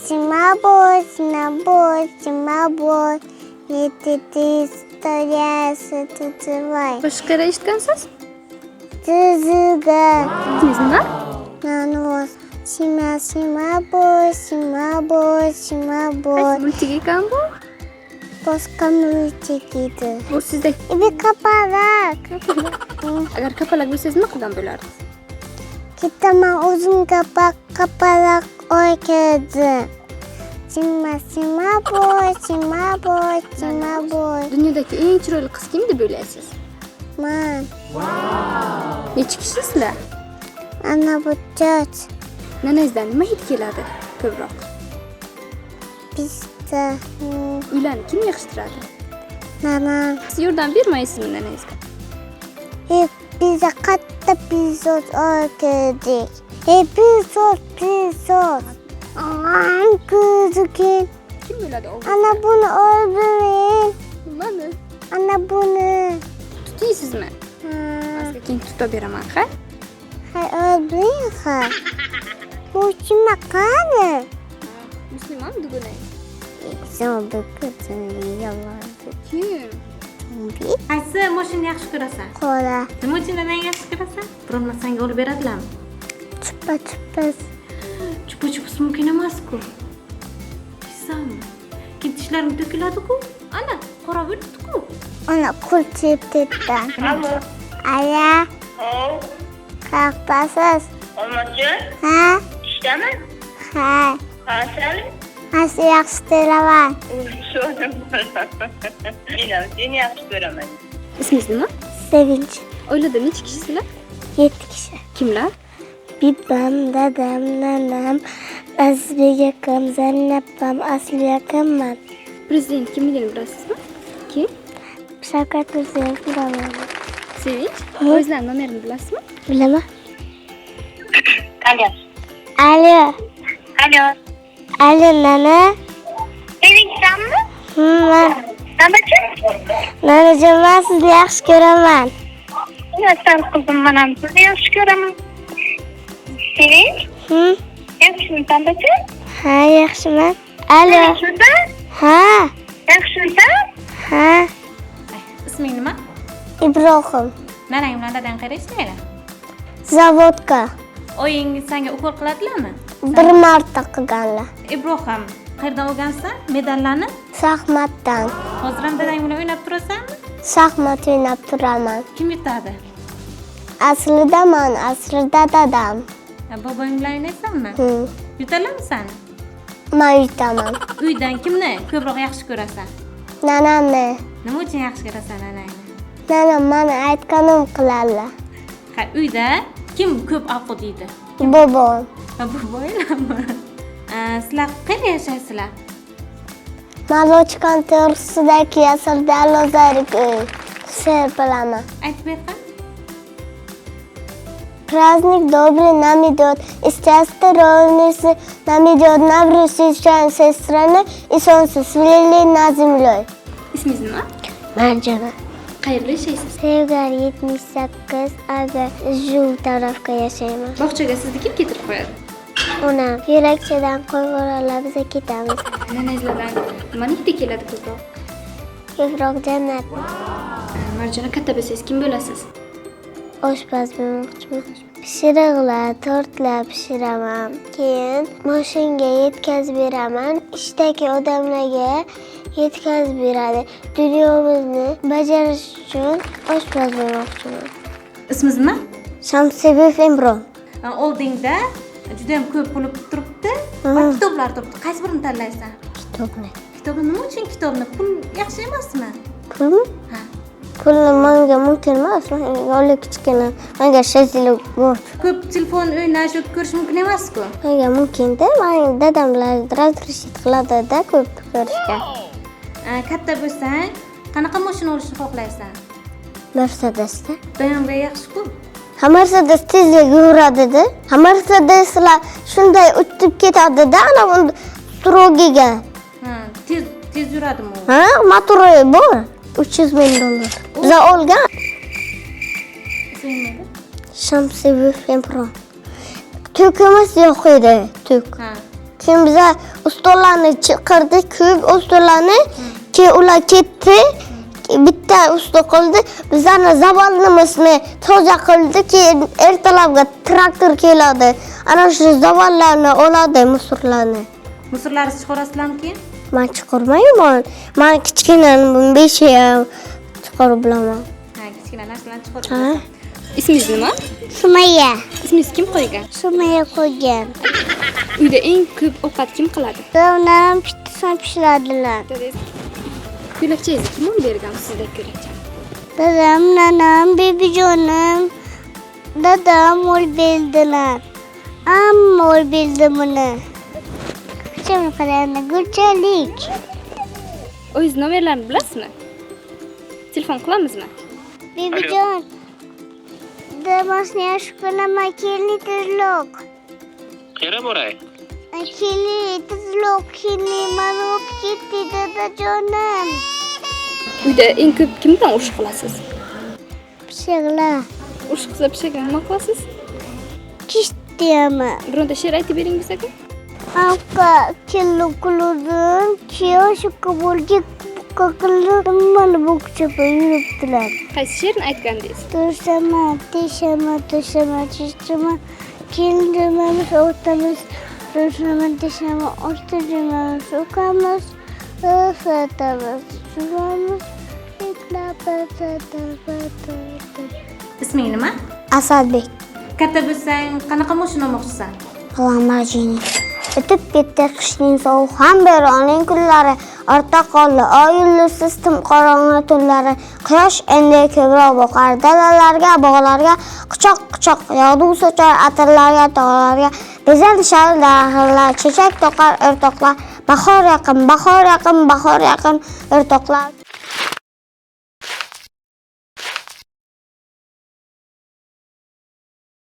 Simabor. Historiası tutuvay. Boshqara eshitgansiz? Tuzuga. Ismingiz nima? Nanos. Simabor. Qaysi multik ekan bu? Boshqa multik edi. Bu sizda Kapalak. agar kapalak bo'lsangiz nima qilgan bo'lardingiz? Kitaman uzun kapalak o'ynadim. Simabor. Dunyodagi eng chiroyli qiz kim deb o'ylaysiz? Man. Necha kishisizlar? Ana bu 4. Nanangizdan nima hid keladi ko'proq? Pista. Uylarni kim yig'ishtiradi? Nanam. Siz yordam bermaysizmi nanangizga? Biza katta epizod o'qidik. Epizod. Kızıkin. Kim bo'ladi o'g'il? Ana bunu öldürün. Nimani? Ana bunu. Tutaysizmi? Aslida keyin tutib beraman, ha? Hay öldürün ha. Bu kim makanı? Musulmon dugunay. Sen bu kızın yalan. Kim? Qaysi mashinani yaxshi ko'rasan? Qora. Nima uchun nanang yaxshi ko'rasan? Birovlar senga olib beradilarmi? Çıpa. Chupa-chups mumkin emas-ku. Bilasanmi? Keyin tishlaring to'kiladi-ku. Ana, qora bo'libdi-ku. Ona kul çiptitten. Alo. Kalktasız. Olmaçı, Ha? işte mi? Ha. Sen? Nasıl yakıştırılan? Sorun bana. İnan, seni yaxshi ko'raman. Ismingiz nima? Sevinç. Oilada necha kishisizlar? 7 kişi. Kimlar? Bibam, dadam, nanam, Azizbek akam, Zaynabam, Asli akamman. Prezident kimligini bilasizmi? Kim? Shavkat Mirziyoyev bilaman. Sevinch. O'zingizning nomerini bilasizmi? Bilaman. Alo. Alo. Alo. Alo nana. Sevinçsanmi? Ben. Namachi? Nanacığım ben sizni yaxshi ko'raman. Ya sen kızım bana sizni yaxshi ko'raman. Sevinç? Yaxshimi, Namachi? Ha, yaxshiman. Alo. Yaxshimisan? Ha. Yaxshimisan? Ha. Isming nima? İbrahim. Nanang bilan dadang qayerda ishlaydi? Zavodka. Oying senga ukol qiladilarmi? Bir marta qilganlar. Ibrohim, qayerdan o'rgansan medallarni? Shaxmatdan. Hozir ham dadang bilan o'ynab turasanmi? Shaxmat o'ynab turaman. Kim yutadi? Aslida men, aslida dadam. Boboying bilan o'ynaysanmi? Yutalarmi seni? Men yutaman. Uydan kimni ko'proq yaxshi ko'rasan? Nanamni. Nima uchun yaxshi ko'rasan nanangni? Nanam meni aytganim qiladilar. Ha, uyda kim ko'p ovqat yeydi? Bobom. Boboylarmi? Sizlar qayerda yashaysizlar? Malochkan to'g'risidagi yasirda Lozarik uy. She'r bilaman. Aytib berqan? Праздник добрый нам идет, из часто ровности нам идет, на встречаем сестрами и солнце свели над землей. Ismingiz nima? Marjana. Qayerda yashaysiz? Sevgar 78 aga Jul tarafga yashayman. Bog'chaga sizni kim keltirib qo'yadi? Onam yo'lakchadan qo'ng'iroqlab biza ketamiz. Nanangizlardan nimani hidi keladi ko'proq? Ko'proq jannat. Marjona katta bo'lsangiz kim bo'lasiz? Oshpaz bo'lmoqchiman. Pishiriqlar, tortlar pishiraman. Keyin mashinaga yetkazib beraman. Ishdagi odamlarga yetkazib beradi. Dunyomizni bajarish uchun oshpaz bo'lmoqchiman. Ismingiz nima? Shamsiyev Imron. Oldingda juda ham ko'p pul turibdi va kitoblar turibdi. Qaysi birini tanlaysan? Kitobni. Kitobni nima uchun kitobni? Pul yaxshi emasmi? Pulmi? Ha. Pulni menga mumkin emas. Menga kichkina. Menga 6 yil bor. Ko'p telefon o'ynash yoki ko'rish mumkin emas-ku. Menga mumkin-da. Men dadam bilan razрешить qiladi-da ko'p ko'rishga. Katta bo'lsang, qanaqa mashina olishni xohlaysan? Mercedesda. BMW yaxshi-ku. Ha Mercedes tezlik yuradi-da. Ha Mercedeslar shunday o'tib ketadi-da, ana bunda strogiga. Ha, tez yuradimi u? Ha, motori bor. 300 ming dollar. Biz olgan. Isming nima? Shamsiyev Imron. To'kimiz yo'q edi, to'k. Ha. Keyin biza ustollarni chiqardik, ko'p ustollarni. Keyin ular ketdi. Bitta usta qoldi. Bizlarni zavolimizni toza qildi. Keyin ertalabga traktor keladi. Ana shu zavollarni oladi, musorlarni. Musorlarni chiqarasizlarmi keyin? Men chiqarmayman. Men kichkina 5 ham chiqarib bilaman. Ha, kichkina narsalarni Ha. chiqarib. Ismingiz nima? Sumaya. Ismingiz kim qo'ygan? Sumaya qo'ygan. Uyda eng ko'p ovqat kim qiladi? Onam pittasini pishiradilar. Ko'ylakchangizni kim olib bergan sizdek ko'ylakcha? Dadam, nanam, bebijonim, dadam olib berdilar. Amma olib berdi buni. Qachon qarayapman, go'chalik. O'zingiz nomerlarni bilasizmi? Telefon qilamizmi? Bebijon, damasni yaxshi ko'raman, kelni tezroq. Qayerga boray? Kelni tezroq, kelni, mani o'pib ketdi dadajonim. Uyda eng ko'p kimdan urush qilasiz? Pishirlar, Urush qilsa pishaga nima qilasiz? kishtiyama. Bironta she'r aytib bering bizaga. Aka kellu kuludun, kiyoshi kabulga kakıldım bana bokçapa yürüttüler. Qaysi she'rni aytgandingiz? Düşeme, düşeme, düşeme, düşeme, kildiğimiz ortamız, düşeme, düşeme, ortamız, sokamız, ısıtamız, suvamız, Isming nima? Asadbek, Katta bo'lsang, qanaqa mashina olmoqchisan? Lamborghini. Ötüp gitti kışın soğuk ham bo'roning kunlari ortda qoldi oy yulduzsiz timqorong'i tunlari quyosh endi ko'proq boqar dalalarga bog'larga quchoq yog'du sochar atirlarga tog'larga bezantishar daraxtlar chechak to'qar o'rtoqlar bahor yaqin o'rtoqlar